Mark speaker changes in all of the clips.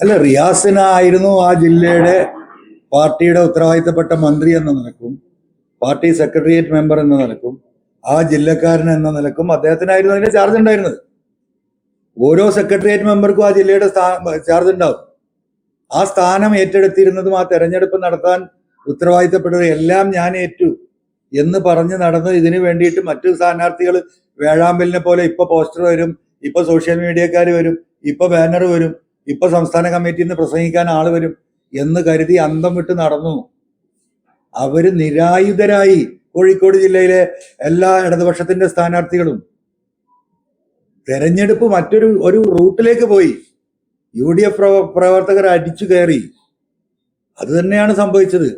Speaker 1: അല്ല, റിയാസിനായിരുന്നു ആ ജില്ലയുടെ പാർട്ടിയുടെ ഉത്തരവാദിത്തപ്പെട്ട മന്ത്രി എന്ന നിലക്കും പാർട്ടി സെക്രട്ടേറിയറ്റ് മെമ്പർ എന്ന നിലക്കും ആ ജില്ലക്കാരൻ എന്ന നിലക്കും അദ്ദേഹത്തിനായിരുന്നു അതിന്റെ ചാർജ് ഉണ്ടായിരുന്നത്. ഓരോ സെക്രട്ടേറിയറ്റ് മെമ്പർക്കും ആ ജില്ലയുടെ ചാർജ് ഉണ്ടാവും. ആ സ്ഥാനം ഏറ്റെടുത്തിരുന്നതും ആ തെരഞ്ഞെടുപ്പ് നടത്താൻ ഉത്തരവാദിത്തപ്പെട്ടത് എല്ലാം ഞാൻ ഏറ്റു എന്ന് പറഞ്ഞ് നടന്ന് ഇതിനു വേണ്ടിയിട്ട് മറ്റു സ്ഥാനാർത്ഥികൾ വേഴാമ്പലിനെ പോലെ ഇപ്പൊ പോസ്റ്റർ വരും, ഇപ്പൊ സോഷ്യൽ മീഡിയക്കാർ വരും, ഇപ്പൊ ബാനർ വരും, ഇപ്പൊ സംസ്ഥാന കമ്മിറ്റിയിൽ നിന്ന് പ്രസംഗിക്കാൻ ആള് വരും എന്ന് കരുതി അന്തം വിട്ട് നടന്നു. അവര് നിരായുധരായി. കോഴിക്കോട് ജില്ലയിലെ എല്ലാ ഇടതുപക്ഷത്തിന്റെ സ്ഥാനാർത്ഥികളും തെരഞ്ഞെടുപ്പ് ഒരു റൂട്ടിലേക്ക് പോയി. UDF പ്രവർത്തകർ അടിച്ചു കയറി. അത് തന്നെയാണ് സംഭവിച്ചത്.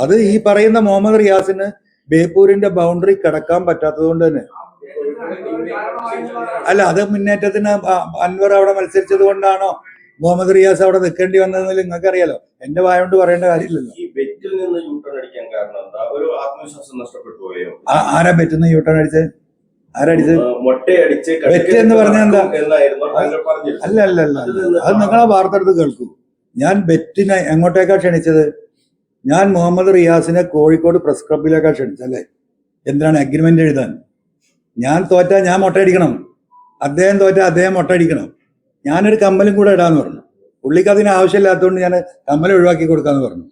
Speaker 1: അത് ഈ പറയുന്ന മുഹമ്മദ് റിയാസിന് ബേപ്പൂരിന്റെ ബൗണ്ടറി കടക്കാൻ പറ്റാത്തത് കൊണ്ട് തന്നെ. അല്ല, അത് മുന്നേറ്റത്തിന് അൻവർ അവിടെ മത്സരിച്ചത് കൊണ്ടാണോ മുഹമ്മദ് റിയാസ് അവിടെ നിൽക്കേണ്ടി വന്നതെന്ന് നിങ്ങൾക്ക് അറിയാലോ. എന്റെ വായ കൊണ്ട് പറയേണ്ട കാര്യമില്ലല്ലോ. ആരാ ബെറ്റിന്ന് യൂട്ടേൺ അടിച്ചത്? ആരടിച്ചത്? ബെറ്റ് എന്ന് പറഞ്ഞാൽ എന്താ? അല്ല അല്ല അല്ല, അത് നിങ്ങളാ വാർത്ത എടുത്ത് കേൾക്കൂ. ഞാൻ ബെറ്റിനെ എങ്ങോട്ടേക്കാ ക്ഷണിച്ചത്? ഞാൻ മുഹമ്മദ് റിയാസിനെ കോഴിക്കോട് പ്രസ് ക്ലബിലേക്കാ ക്ഷണിച്ചല്ലേ. എന്തിനാണ്? അഗ്രിമെന്റ് എഴുതാൻ. ഞാൻ തോറ്റാ ഞാൻ മൊട്ടയടിക്കണം, അദ്ദേഹം തോറ്റാ അദ്ദേഹം മൊട്ടയടിക്കണം. ഞാനൊരു കമ്മലും കൂടെ ഇടാന്ന് പറഞ്ഞു. പുള്ളിക്ക് അതിന് ആവശ്യമില്ലാത്തതുകൊണ്ട് ഞാൻ കമ്മൽ ഒഴിവാക്കി കൊടുക്കാന്ന് പറഞ്ഞു.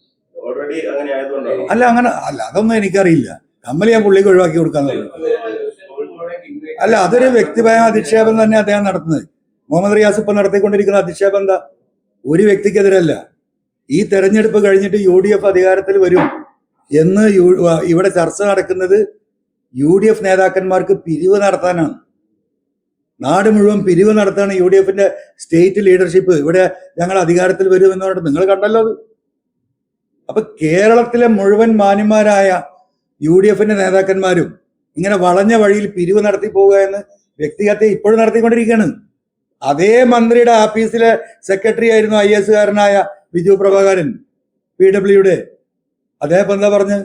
Speaker 1: അല്ല, അങ്ങനെ അല്ല, അതൊന്നും എനിക്കറിയില്ല. കമ്മൽ ഞാൻ പുള്ളിക്ക് ഒഴിവാക്കി കൊടുക്കാന്ന് പറഞ്ഞു. അല്ല, അതൊരു വ്യക്തിപരമായ അധിക്ഷേപം തന്നെ അദ്ദേഹം നടത്തുന്നത്. മുഹമ്മദ് റിയാസ് ഇപ്പൊ നടത്തിക്കൊണ്ടിരിക്കുന്ന അധിക്ഷേപം എന്താ? ഒരു വ്യക്തിക്കെതിരല്ല. ഈ തെരഞ്ഞെടുപ്പ് കഴിഞ്ഞിട്ട് UDF അധികാരത്തിൽ വരും എന്ന് ഇവിടെ ചർച്ച നടക്കുന്നത് UDF നേതാക്കന്മാർക്ക് പിരിവ് നടത്താനാണ്. നാട് മുഴുവൻ പിരിവ് നടത്താണ് UDFന്റെ സ്റ്റേറ്റ് ലീഡർഷിപ്പ്. ഇവിടെ ഞങ്ങൾ അധികാരത്തിൽ വരും എന്ന് പറഞ്ഞിട്ട് നിങ്ങൾ കണ്ടല്ലോ അത്. അപ്പൊ കേരളത്തിലെ മുഴുവൻ മാന്യന്മാരായ UDFന്റെ നേതാക്കന്മാരും ഇങ്ങനെ വളഞ്ഞ വഴിയിൽ പിരിവ് നടത്തി പോവുക എന്ന് വ്യക്തിഹത്യ ഇപ്പോഴും നടത്തിക്കൊണ്ടിരിക്കുകയാണ്. അതേ മന്ത്രിയുടെ ആഫീസിലെ സെക്രട്ടറി ആയിരുന്നു IAS കാരനായ ബിജു പ്രഭാകരൻ, PWയുടെ. അദ്ദേഹം എന്താ പറഞ്ഞ്?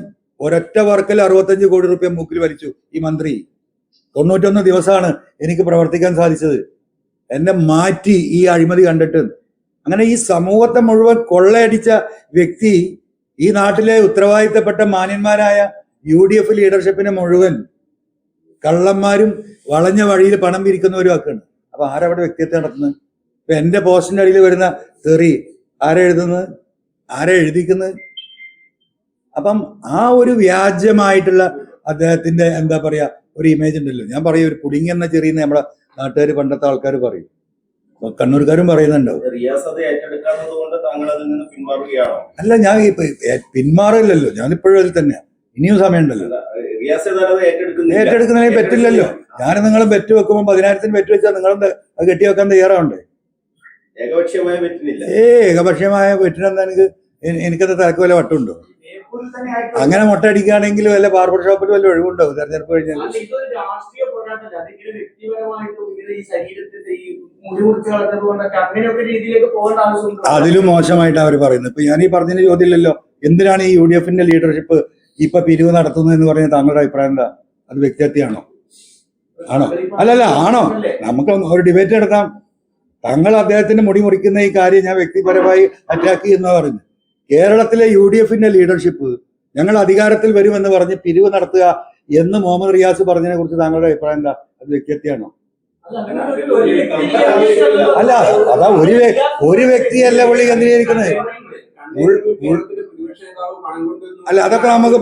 Speaker 1: ഒരൊറ്റ വർക്കിൽ 65 കോടി രൂപ മൂക്കിൽ വലിച്ചു ഈ മന്ത്രി. 91 ദിവസമാണ് എനിക്ക് പ്രവർത്തിക്കാൻ സാധിച്ചത്. എന്നെ മാറ്റി ഈ അഴിമതി കണ്ടിട്ട്. അങ്ങനെ ഈ സമൂഹത്തെ മുഴുവൻ കൊള്ളയടിച്ച വ്യക്തി ഈ നാട്ടിലെ ഉത്തരവാദിത്തപ്പെട്ട മാന്യന്മാരായ UDF ലീഡർഷിപ്പിനെ മുഴുവൻ കള്ളന്മാരും വളഞ്ഞ വഴിയിൽ പണം പിരിക്കുന്നവരും ഒക്കെയാണ്. അപ്പൊ ആരവിടെ വ്യക്തിത്വം നടത്തുന്നത്? ഇപ്പൊ എന്റെ പോസ്റ്റിന്റെ അടിയിൽ വരുന്ന തെറി ആരാ എഴുതുന്നത്? ആരാ എഴുതിക്കുന്നത്? അപ്പം ആ ഒരു വ്യാജമായിട്ടുള്ള അദ്ദേഹത്തിന്റെ എന്താ പറയാ ഒരു ഇമേജ് ഉണ്ടല്ലോ. ഞാൻ പറയും, ഒരു പുഡിങ് എന്ന ചെറിയെന്ന് നമ്മുടെ നാട്ടുകാർ പണ്ടത്തെ ആൾക്കാർ പറയും, കണ്ണൂർക്കാരും പറയുന്നുണ്ടാവും. അല്ല, ഞാൻ പിന്മാറില്ലല്ലോ, ഞാനിപ്പോഴും അതിൽ തന്നെയാണ്. ഇനിയും സമയമുണ്ടല്ലോ. ഏറ്റെടുക്കുന്നതിന് പറ്റില്ലല്ലോ. ഞാൻ നിങ്ങൾ ബെറ്റ് വെക്കുമ്പോൾ 10,000 ബെറ്റ് വെച്ചാൽ നിങ്ങളെന്താ അത് കെട്ടിവെക്കാൻ തയ്യാറാവണ്ടേ? ഏകപക്ഷീയമായ ബെറ്റിനെന്താ എനിക്കത് തലക്ക് വല്ല വട്ടമുണ്ടോ? അങ്ങനെ മൊട്ടടിക്കുകയാണെങ്കിൽ വല്ല ബാർബർ ഷോപ്പിൽ വല്ല ഒഴിവുണ്ടാവും തെരഞ്ഞെടുപ്പ് കഴിഞ്ഞാൽ? അതിലും മോശമായിട്ട് അവർ പറയുന്നത്. ഇപ്പൊ ഞാൻ ഈ പറഞ്ഞതിന് ചോദ്യമില്ലല്ലോ. എന്തിനാണ് ഈ UDFന്റെ ലീഡർഷിപ്പ് ഇപ്പൊ പിരിവ് നടത്തുന്നത് എന്ന് പറഞ്ഞ താങ്കളുടെ അഭിപ്രായം എന്താ? അത് വ്യക്തിഹത്യയാണോ? ആണോ? അല്ലല്ല, ആണോ? നമുക്ക് ഒരു ഡിബേറ്റ് എടുക്കാം. താങ്കൾ അദ്ദേഹത്തിന്റെ മുടി മുറിക്കുന്ന ഈ കാര്യം ഞാൻ വ്യക്തിപരമായി അറ്റാക്ക് ചെയ്യുന്ന പറഞ്ഞു. കേരളത്തിലെ UDFന്റെ ലീഡർഷിപ്പ് ഞങ്ങൾ അധികാരത്തിൽ വരുമെന്ന് പറഞ്ഞ് പിരിവ് നടത്തുക എന്ന് മുഹമ്മദ് റിയാസ് പറഞ്ഞതിനെ കുറിച്ച് താങ്കളുടെ അഭിപ്രായം എന്താ? അത് വ്യക്തിഹത്യയാണോ? അല്ല, അതാ ഒരു വ്യക്തിയല്ല പുള്ളി കേന്ദ്രീകരിക്കുന്നത്. അല്ല, അതൊക്കെ നമുക്ക്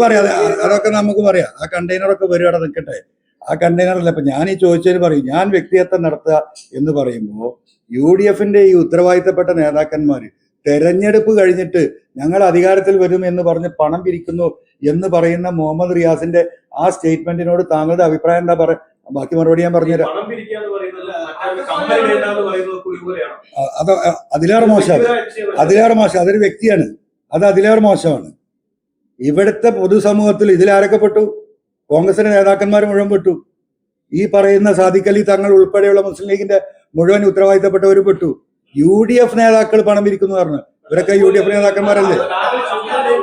Speaker 1: പറയാം. ആ കണ്ടെയ്നറൊക്കെ വരും, അവിടെ നിൽക്കട്ടെ. ആ കണ്ടെയ്നറല്ല ഇപ്പൊ ഞാൻ ഈ ചോദിച്ചതിന് പറയും. ഞാൻ വ്യക്തിഹത്യം നടത്തുക എന്ന് പറയുമ്പോൾ UDFന്റെ ഈ ഉത്തരവാദിത്തപ്പെട്ട നേതാക്കന്മാര് തെരഞ്ഞെടുപ്പ് കഴിഞ്ഞിട്ട് ഞങ്ങൾ അധികാരത്തിൽ വരും എന്ന് പറഞ്ഞ് പണം പിരിക്കുന്നു എന്ന് പറയുന്ന മുഹമ്മദ് റിയാസിന്റെ ആ സ്റ്റേറ്റ്മെന്റിനോട് താങ്കളുടെ അഭിപ്രായം എന്താ പറയാ? ബാക്കി മറുപടി ഞാൻ പറഞ്ഞുതരാം. അത് അതിലേറെ മോശം. അതൊരു വ്യക്തിയാണ്. അത് അതിലേറെ മോശമാണ്. ഇവിടുത്തെ പൊതുസമൂഹത്തിൽ ഇതിലാരൊക്കെ പെട്ടു? കോൺഗ്രസിന്റെ നേതാക്കന്മാർ മുഴുവൻ പെട്ടു. ഈ പറയുന്ന സാദിഖ് അലി തങ്ങൾ ഉൾപ്പെടെയുള്ള മുസ്ലിം ലീഗിന്റെ മുഴുവൻ ഉത്തരവാദിത്തപ്പെട്ടവരും പെട്ടു. UDF നേതാക്കൾ പണം പിരിക്കുന്നു പറഞ്ഞു. ഇവരൊക്കെ UDF നേതാക്കന്മാരല്ലേ?